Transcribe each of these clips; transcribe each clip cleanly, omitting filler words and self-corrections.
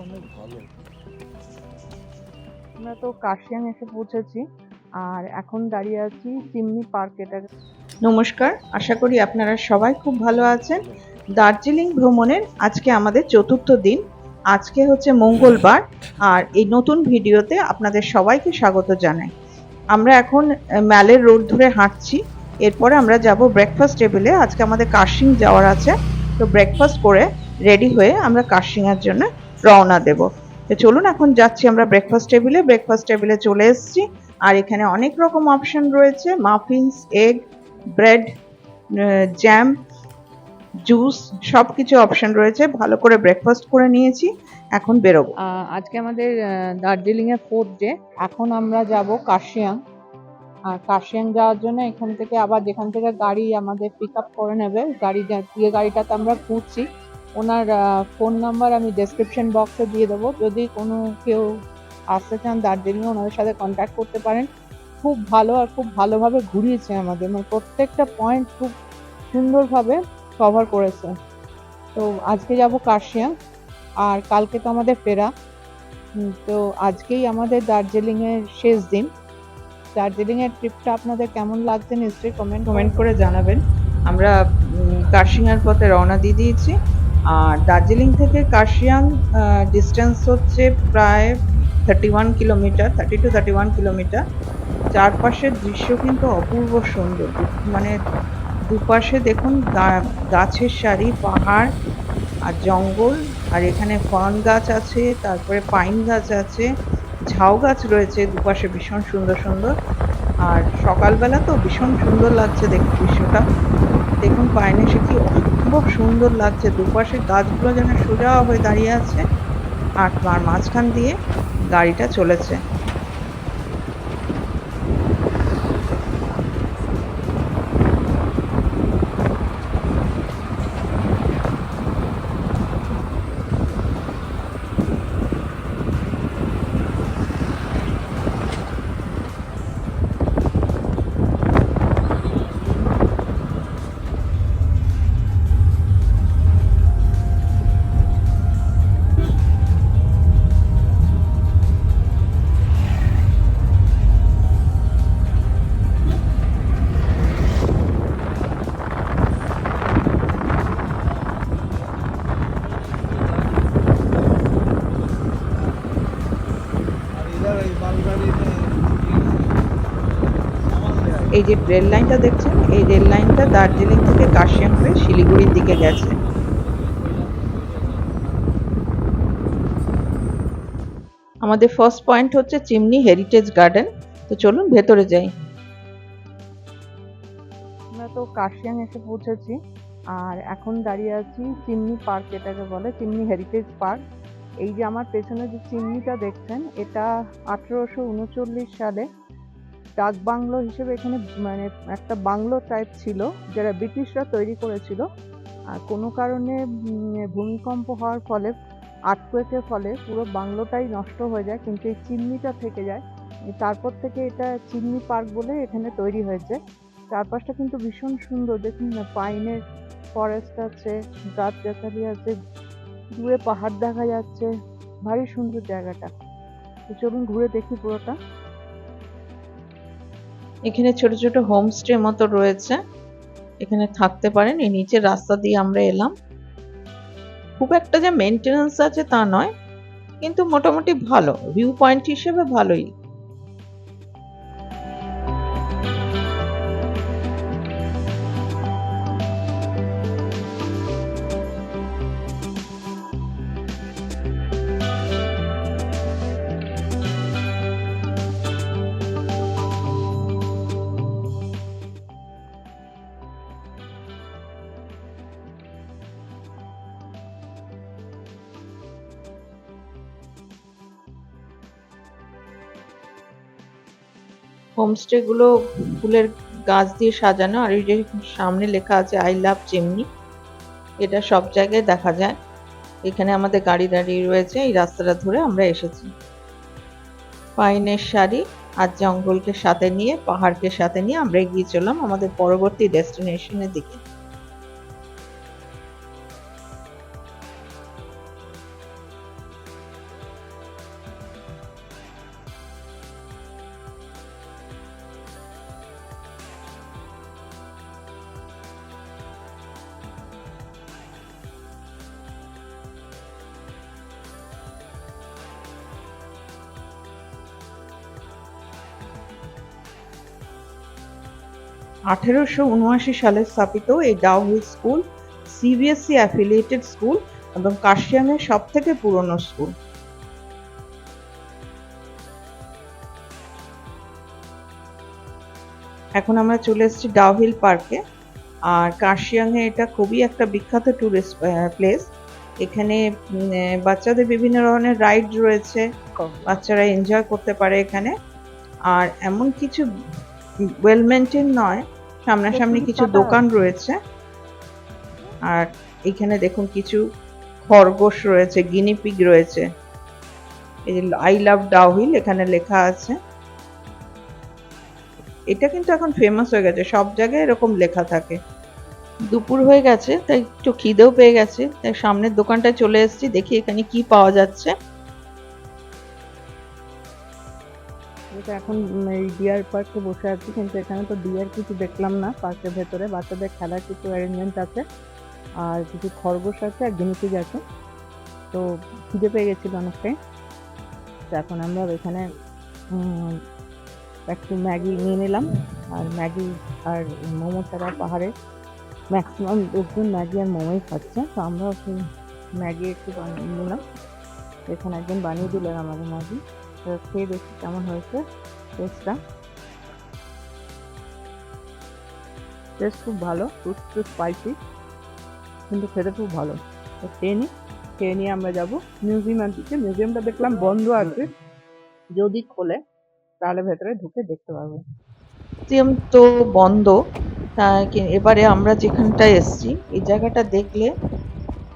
অনেক ভালো। আমরা তো কার্শিয়াং এসে পৌঁছেছি আর এখন দাঁড়িয়ে আছি চিমনি পার্ক। এটা নমস্কার, আশা করি আপনারা সবাই খুব ভালো আছেন। দার্জিলিং ভ্রমণের আজকে আমাদের চতুর্থ দিন। আজকে হচ্ছে মঙ্গলবার আর এই নতুন ভিডিওতে আপনাদের সবাইকে স্বাগত জানাই। আমরা এখন ম্যালের রোড ধরে হাঁটছি। এরপরে আমরা যাব ব্রেকফাস্ট টেবিলে। আজকে আমাদের কার্শিং যাওয়ার আছে, তো ব্রেকফাস্ট করে রেডি হয়ে আমরা কার্শিং এর জন্য রওনা দেব। তো চলুন এখন যাচ্ছি আমরা ব্রেকফাস্ট টেবিলে। ব্রেকফাস্ট টেবিলে চলে এসেছি আর এখানে অনেক রকম অপশন রয়েছে, muffins, egg, bread, jam, juice, সবকিছু অপশন রয়েছে। ভালো করে ব্রেকফাস্ট করে নিয়েছি, এখন বেরোবো। আজকে আমাদের দার্জিলিং এর 4th ডে। এখন আমরা যাব কার্শিয়াং। আর কার্শিয়াং যাওয়ার জন্য এখান থেকে আবার যেখান থেকে গাড়ি আমাদের পিক আপ করে নেবে, যে গাড়িটাতে আমরা ঘুরছি, ওনার ফোন নাম্বার আমি ডেসক্রিপশন বক্সে দিয়ে দেবো। যদি কোনো কেউ আসতে চান দার্জিলিংয়ে, ওনাদের সাথে কন্ট্যাক্ট করতে পারেন। খুব ভালো আর খুব ভালোভাবে ঘুরিয়েছে আমাদের, মানে প্রত্যেকটা পয়েন্ট খুব সুন্দরভাবে কভার করেছে। তো আজকে যাব কার্শিয়াং আর কালকে তো আমাদের ফেরা। তো আজকেই আমাদের দার্জিলিংয়ের শেষ দিন। দার্জিলিংয়ের ট্রিপটা আপনাদের কেমন লাগছে নিশ্চয়ই কমেন্ট করে জানাবেন। আমরা কার্শিয়াংয়ের পথে রওনা দিয়ে দিয়েছি আর দার্জিলিং থেকে কার্শিয়াং ডিস্টেন্স হচ্ছে প্রায় 31 কিলোমিটার, 30 to 31 কিলোমিটার। চারপাশের দৃশ্য কিন্তু অপূর্ব সুন্দর, মানে দুপাশে দেখুন গাছের সারি, পাহাড় আর জঙ্গল, আর এখানে ফার্ন গাছ আছে, তারপরে পাইন গাছ আছে, ঝাউ গাছ রয়েছে দুপাশে, ভীষণ সুন্দর সুন্দর। আর সকালবেলা তো ভীষণ সুন্দর লাগছে দেখুন দৃশ্যটা। দেখুন পাইনে সে কি অসম্ভব সুন্দর লাগছে, দুপাশে গাছগুলো যেন সোজা হয়ে দাঁড়িয়ে আছে আর মাঝখান দিয়ে গাড়িটা চলেছে। এই যে রেল লাইনটা দেখছেন, এই রেল লাইনটা দার্জিলিং থেকে কার্শিয়াং হয়ে শিলিগুড়ির দিকে গেছে। আমাদের ফার্স্ট পয়েন্ট হচ্ছে চিমনি হেরিটেজ গার্ডেন। তো চলুন ভেতরে যাই। আমরা তো কার্শিয়াং এসে পৌঁছেছি আর এখন দাঁড়িয়ে আছি চিমনি পার্ক, এটাকে বলে চিমনি হেরিটেজ পার্ক। এই যে আমার পেছনে যে চিমনিটা দেখছেন, এটা 1839 সালে ডাক বাংলো হিসেবে এখানে, মানে একটা বাংলো টাইপ ছিল, যারা ব্রিটিশরা তৈরি করেছিল। আর কোনো কারণে ভূমিকম্প হওয়ার ফলে, আর্থকোয়েকের ফলে পুরো বাংলোটাই নষ্ট হয়ে যায়, কিন্তু এই চিমনিটা থেকে যায়। তারপর থেকে এটা চিমনি পার্ক বলে এখানে তৈরি হয়েছে। চারপাশটা কিন্তু ভীষণ সুন্দর, দেখুন না, পাইনের ফরেস্ট আছে, গাছগাছালি আছে, দূরে পাহাড় দেখা যাচ্ছে, ভারী সুন্দর জায়গাটা। তো চলুন ঘুরে দেখি পুরোটা। এখানে ছোট ছোট হোমস্টে মতো রয়েছে, এখানে থাকতে পারেন। এই নিচের রাস্তা দিয়ে আমরা এলাম। খুব একটা যে মেইনটেনেন্স আছে তা নয়, কিন্তু মোটামুটি ভালো, ভিউ পয়েন্ট হিসেবে ভালোই। হোমস্টে গুলো ফুলের গাছ দিয়ে সাজানো, আর এই যে সামনে লেখা আছে আই লাভ চিমনি, এটা সব জায়গায় দেখা যায়। এখানে আমাদের গাড়ি দাঁড়িয়ে রয়েছে, এই রাস্তাটা ধরে আমরা এসেছি। পাইনের সারি আর জঙ্গলকে সাথে নিয়ে, পাহাড়কে সাথে নিয়ে আমরা এগিয়ে চললাম আমাদের পরবর্তী ডেস্টিনেশনের দিকে। 1879 সালে স্থাপিত এই Dowhill school CBSE affiliated school এবং কার্শিয়াংয়ের সবথেকে পুরনো স্কুল। এখন আমরা চলে এসেছি ডাউহিল পার্কে। আর কার্শিয়াংয়ে এটা খুবই একটা বিখ্যাত টুরিস্ট প্লেস। এখানে বাচ্চাদের বিভিন্ন ধরনের রাইড রয়েছে, বাচ্চারা এনজয় করতে পারে এখানে। আর এমন কিছু ওয়েল মেনটেন নয়, সামনাসামনি কিছু দোকান রয়েছে। আর এখানে দেখুন কিছু খরগোশ রয়েছে, গিনিপিগ রয়েছে। এই যে আই লাভ ডাউহিল এখানে লেখা আছে। এটা কিন্তু এখন ফেমাস হয়ে গেছে, সব জায়গায় এরকম লেখা থাকে। দুপুর হয়ে গেছে তাই একটু খিদেও পেয়ে গেছে, তাই সামনের দোকানটায় চলে এসেছি, দেখি এখানে কি পাওয়া যাচ্ছে। এখন এই ডিয়ার পার্কে বসে আছি, কিন্তু এখানে তো ডিয়ার কিছু দেখলাম না। পার্কের ভেতরে বাচ্চাদের খেলার কিছু অ্যারেঞ্জমেন্ট আছে, আর কিছু খরগোশ আছে আর গিনিপিগ আছে। তো খিদে পেয়ে গেছিল অনেকটাই, তো এখন আমরা এখানে একটু ম্যাগি নিয়ে নিলাম। আর ম্যাগি আর মোমো ছাড়া পাহাড়ে ম্যাক্সিমাম লোকজন ম্যাগি আর মোমোই খাচ্ছে, তো আমরাও সেই ম্যাগি একটু বানিয়ে নিলাম। এখানে একজন বানিয়ে দিলেন আমাদের ম্যাগি, তো খেয়ে দেখি কেমন হয়েছে টেস্টটা। টেস্ট খুব ভালো, একটু স্পাইসি, কিন্তু খেতে খুব ভালো। তো খেয়ে নিয়ে আমরা যাবো মিউজিয়ামের দিকে। মিউজিয়ামটা দেখলাম বন্ধ আছে, যদি খোলে তাহলে ভেতরে ঢুকে দেখতে পারবো। মিউজিয়াম তো বন্ধ, এবারে আমরা যেখানটায় এসছি এই জায়গাটা দেখলে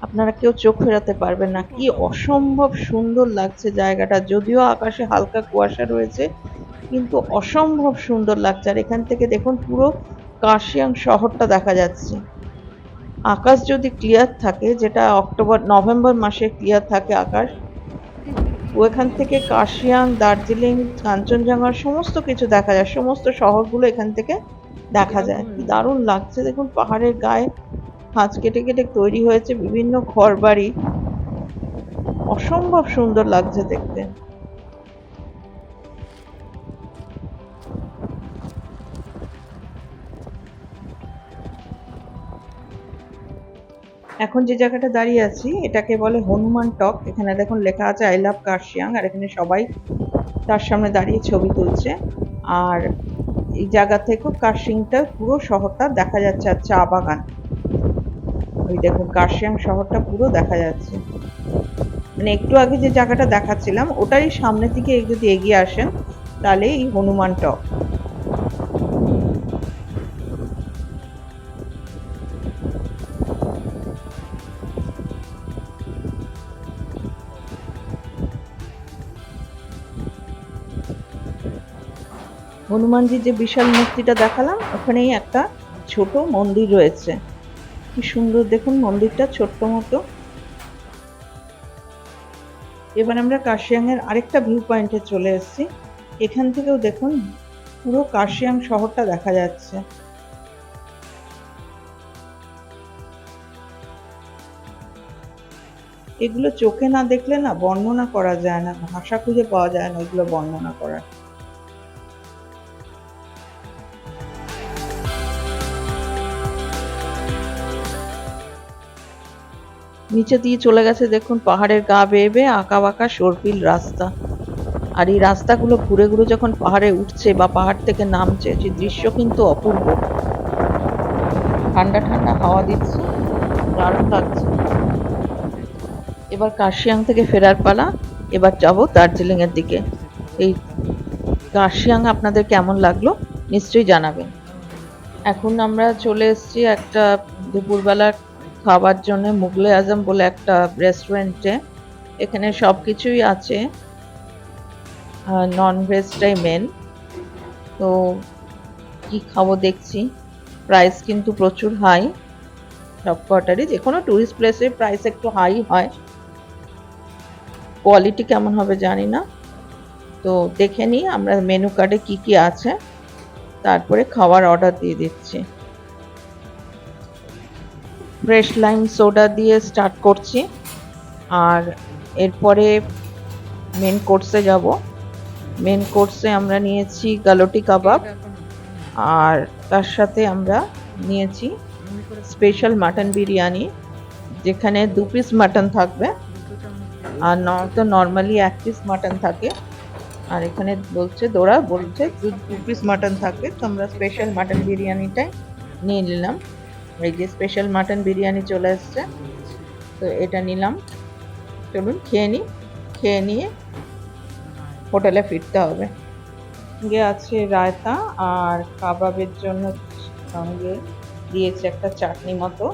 আপনারা কেউ চোখ ফেরাতে পারবেন না। কি অসম্ভব সুন্দর লাগছে জায়গাটা, যদিও আকাশে হালকা কুয়াশা রয়েছে, কিন্তু অসম্ভব সুন্দর লাগছে। আর এখান থেকে দেখুন পুরো কার্শিয়াং শহরটা দেখা যাচ্ছে। আকাশ যদি ক্লিয়ার থাকে, যেটা নভেম্বর মাসে ক্লিয়ার থাকে আকাশ, ওখান থেকে কার্শিয়াং, দার্জিলিং, কাঞ্চনজঙ্ঘার সমস্ত কিছু দেখা যায়, সমস্ত শহরগুলো এখান থেকে দেখা যায়। কি দারুণ লাগছে দেখুন, পাহাড়ের গায়ে খাঁজ কেটে কেটে তৈরি হয়েছে বিভিন্ন ঘরবাড়ি, অসম্ভব সুন্দর লাগছে দেখতে। এখন যে জায়গাটা দাঁড়িয়ে আছি এটাকে বলে হনুমান টক। এখানে দেখুন লেখা আছে আই লাভ কার্শিয়াং, আর এখানে সবাই তার সামনে দাঁড়িয়ে ছবি তুলছে। আর এই জায়গা থেকেও কার্শিয়াংটা পুরো শহরটা দেখা যাচ্ছে, আর চা বাগান। ওই দেখুন কার্শিয়াং শহরটা পুরো দেখা যাচ্ছে। মানে একটু আগে যে জায়গাটা দেখাচ্ছিলাম ওটারই সামনে থেকে যদি এগিয়ে আসেন তাহলে এই হনুমান টক। হনুমানজির যে বিশাল মূর্তিটা দেখালাম ওখানেই একটা ছোট মন্দির রয়েছে, কি সুন্দর দেখুন মন্দিরটা, ছোট্ট মতো। এবার আমরা কার্শিয়াং এর আরেকটা ভিউ পয়েন্টে চলে এসেছি। এখান থেকেও দেখুন পুরো কার্শিয়াং শহরটা দেখা যাচ্ছে। এগুলো চোখে না দেখলে না বর্ণনা করা যায় না, ভাষা খুঁজে পাওয়া যায় না এগুলো বর্ণনা করার। নিচে দিয়ে চলে গেছে দেখুন পাহাড়ের গা বেয়ে বেয়ে আঁকা বাঁকা সর্পিল রাস্তা। আর এই রাস্তাগুলো ঘুরে ঘুরে যখন পাহাড়ে উঠছে বা পাহাড় থেকে নামছে, সেই দৃশ্য কিন্তু অপূর্ব। ঠান্ডা ঠান্ডা হাওয়া দিচ্ছে, দারুণ লাগছে। এবার কার্শিয়াং থেকে ফেরার পালা, এবার যাব দার্জিলিং এর দিকে। এই কার্শিয়াং আপনাদের কেমন লাগলো নিশ্চয়ই জানাবেন। এখন আমরা চলে এসেছি একটা দুপুরবেলা খাবার জন্য মুঘলে আজম বলে একটা রেস্টুরেন্টে। এখানে সব কিছুই আছে, নন ভেজটাই মেন। তো কি খাবো দেখছি, প্রাইস কিন্তু প্রচুর হাই। সব কটারই, যে কোনো টুরিস্ট প্লেসে প্রাইস একটু হাই হয়, কোয়ালিটি কেমন হবে জানি না। তো দেখে নিই আমরা মেনু কার্ডে কি কি আছে, তারপরে খাওয়ার অর্ডার দিয়ে দিচ্ছি। ফ্রেশ লাইম সোডা দিয়ে স্টার্ট করছি, আর এরপরে মেন কোর্সে যাব। মেন কোর্সে আমরা নিয়েছি গালোটি কাবাব, আর তার সাথে আমরা নিয়েছি স্পেশাল মাটন বিরিয়ানি, যেখানে 2 পিস মাটন থাকবে, আর তো নর্মালি 1 পিস মাটন থাকে। আর এখানে দোরা বলছে 2 পিস মাটন থাকবে, তো আমরা স্পেশাল মাটন বিরিয়ানিটাই নিয়ে নিলাম। এই যে স্পেশাল মাটন বিরিয়ানি চলে এসছে, তো এটা নিলাম। চলুন খেয়ে নিই, খেয়ে নিয়ে হোটেলে ফিরতে হবে। সঙ্গে আছে রায়তা, আর কাবাবের জন্য সঙ্গে দিয়েছে একটা চাটনি মতো,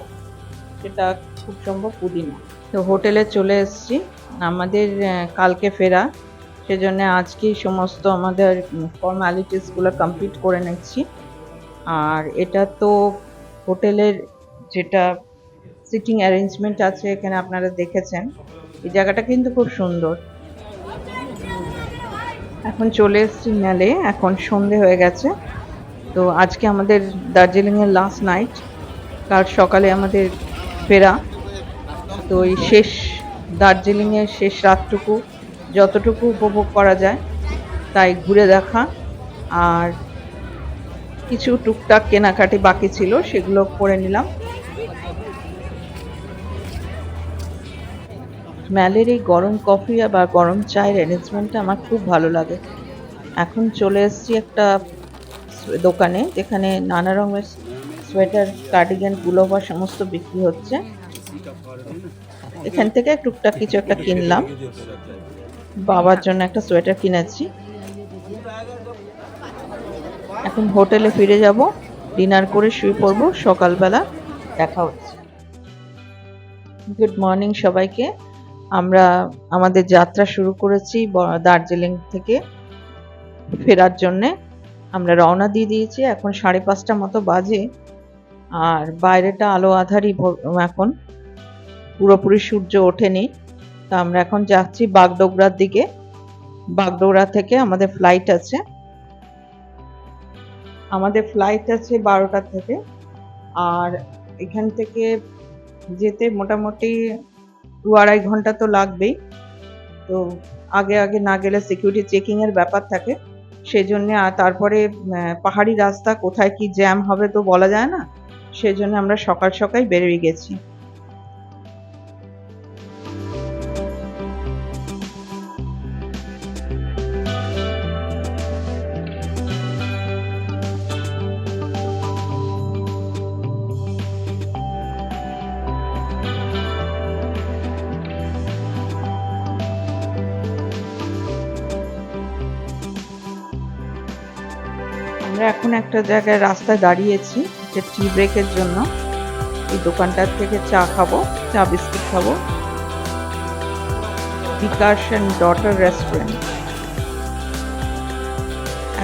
সেটা খুব সম্ভব পুদিনা। তো হোটেলে চলে এসেছি, আমাদের কালকে ফেরা, সেজন্য আজকেই সমস্ত আমাদের ফর্মালিটিসগুলো কমপ্লিট করে নিচ্ছি। আর এটা তো হোটেলের যেটা সিটিং অ্যারেঞ্জমেন্ট আছে, এখানে আপনারা দেখেছেন, এই জায়গাটা কিন্তু খুব সুন্দর। এখন চলে এসেছি মেলে, এখন সন্ধে হয়ে গেছে। তো আজকে আমাদের দার্জিলিংয়ের লাস্ট নাইট, কাল সকালে আমাদের ফেরা। তো এই শেষ দার্জিলিংয়ের শেষ রাতটুকু যতটুকু উপভোগ করা যায় তাই ঘুরে দেখা, আর কিছু টুকটাক কেনাকাটি বাকি ছিল সেগুলো করে নিলাম। ম্যালের এই গরম কফি বা গরম চায়ের অ্যারেঞ্জমেন্টটা আমার খুব ভালো লাগে। এখন চলে এসেছি একটা দোকানে, যেখানে নানা রকমের সোয়েটার, কার্ডিগান, পুলোভার সমস্ত বিক্রি হচ্ছে। এখান থেকে টুকটাক কিছু একটা কিনলাম, বাবার জন্য একটা সোয়েটার কিনেছি। এখন হোটেলে ফিরে যাব, ডিনার করে শুয়ে পড়ব, সকালবেলা দেখা হচ্ছে। গুড মর্নিং সবাইকে। আমরা আমাদের যাত্রা শুরু করেছি দার্জিলিং থেকে ফেরার জন্যে। আমরা রওনা দিয়ে দিয়েছি, এখন 5:30 মতো বাজে, আর বাইরেটা আলো আঁধারি, এখন পুরোপুরি সূর্য ওঠেনি। তো আমরা এখন যাচ্ছি বাগডোগরার দিকে। বাগডোগরা থেকে আমাদের ফ্লাইট আছে, 12টা থেকে। আর এখান থেকে যেতে মোটামুটি 2-2.5 ঘন্টা তো লাগবেই। তো আগে আগে না গেলে সিকিউরিটি চেকিং এর ব্যাপার থাকে, সেজন্য। আর তারপরে পাহাড়ি রাস্তা, কোথায় কি জ্যাম হবে তো বলা যায় না, সেজন্য আমরা সকাল সকাল বেরিয়ে গেছি। আমরা এখন একটা জায়গায় রাস্তায় দাঁড়িয়েছি, যে টি ব্রেকের জন্য। এই দোকানটার থেকে চা খাবো, চা বিস্কুট খাবো। বিকাশ এন্ড ডটার রেস্টুরেন্ট,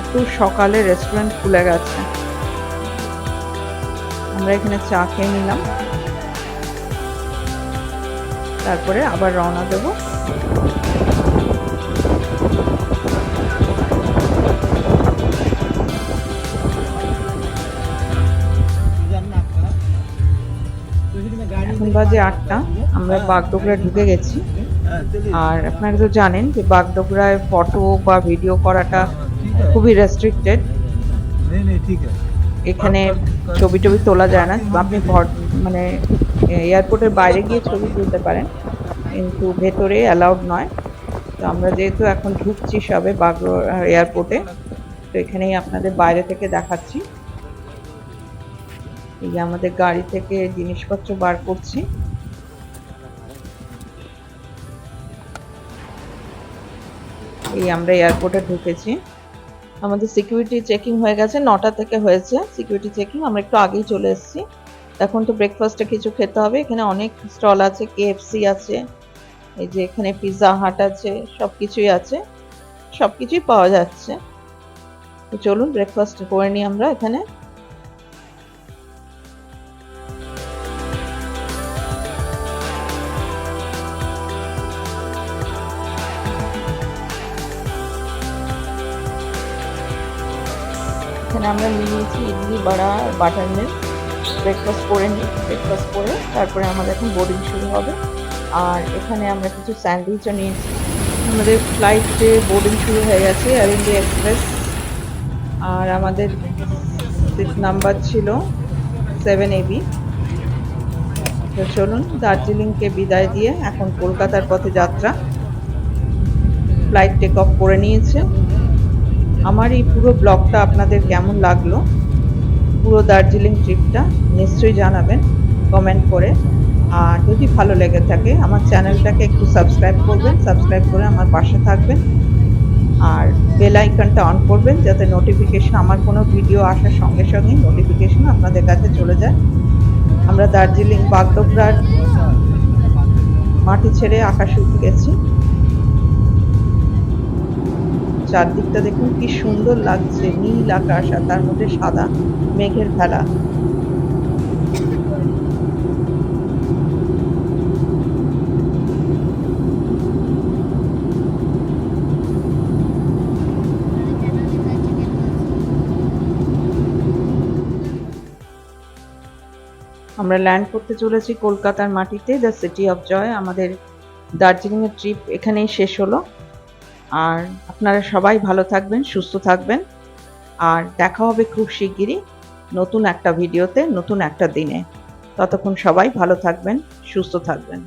এত সকালে রেস্টুরেন্ট খুলে গেছে। আমরা এখানে চা খেয়ে নিলাম, তারপরে আবার রওনা দেবো। এখন বাজে 8টা, আমরা বাগডোগরা ঢুকে গেছি। আর আপনারা তো জানেন যে বাগডোগরায় ফটো বা ভিডিও করাটা খুবই রেস্ট্রিক্টেড। এখানে ছবি টবি তোলা যায় না, আপনি মানে এয়ারপোর্টের বাইরে গিয়ে ছবি তুলতে পারেন, কিন্তু ভেতরে অ্যালাউড নয়। তো আমরা যেহেতু এখন ঢুকছি সবে বাগডোগরা এয়ারপোর্টে, তো এখানেই আপনাদের বাইরে থেকে দেখাচ্ছি। এই আমাদের গাড়ি থেকে জিনিসপত্র বার করছি। এই আমরা এয়ারপোর্টে ঢুকেছি, আমাদের সিকিউরিটি চেকিং হয়ে গেছে, 9টা থেকে হয়েছে সিকিউরিটি চেকিং। আমরা একটু আগেই চলে এসেছি। এখন তো ব্রেকফাস্টে কিছু খেতে হবে। এখানে অনেক স্টল আছে, KFC আছে, এই যে এখানে পিৎজা হাট আছে, সবকিছুই আছে, সবকিছুই পাওয়া যাচ্ছে। তো চলুন ব্রেকফাস্ট করে নিই আমরা এখানে। এখানে আমরা নিয়েছি ইডলি, বড়া, বাটার মিল্ক। ব্রেকফাস্ট করে নিই, ব্রেকফাস্ট করে তারপরে আমাদের এখন বোর্ডিং শুরু হবে। আর এখানে আমরা কিছু স্যান্ডউইচও নিয়েছি। আমাদের ফ্লাইটে বোর্ডিং শুরু হয়ে গেছে, এয়ার ইন্ডিয়া এক্সপ্রেস। আর আমাদের সিট নাম্বার ছিল 7AB। তো চলুন, দার্জিলিংকে বিদায় দিয়ে এখন কলকাতার পথে যাত্রা। ফ্লাইট টেক অফ করে নিয়েছে। আমার এই পুরো ব্লগটা আপনাদের কেমন লাগলো, পুরো দার্জিলিং ট্রিপটা নিশ্চয়ই জানাবেন কমেন্ট করে। আর যদি ভালো লেগে থাকে আমার চ্যানেলটাকে একটু সাবস্ক্রাইব করবেন, সাবস্ক্রাইব করে আমার পাশে থাকবেন আর বেল আইকনটা অন করবেন যাতে নোটিফিকেশন, আমার কোনো ভিডিও আসার সঙ্গে সঙ্গেই নোটিফিকেশন আপনাদের কাছে চলে যায়। আমরা দার্জিলিং বাগডোগরার মাটি ছেড়ে আকাশে উঠে গেছি। চারদিকটা দেখুন কি সুন্দর লাগছে, নীল আকাশ আর তার মধ্যে সাদা মেঘের ভেলা। আমরা ল্যান্ড করতে চলেছি কলকাতার মাটিতে, দ্য সিটি অফ জয়। আমাদের দার্জিলিংয়ের ট্রিপ এখানেই শেষ হলো। আর আপনারা সবাই ভালো থাকবেন, সুস্থ থাকবেন, আর দেখা হবে খুব শিগগিরই নতুন একটা ভিডিওতে, নতুন একটা দিনে। ততক্ষণ সবাই ভালো থাকবেন, সুস্থ থাকবেন।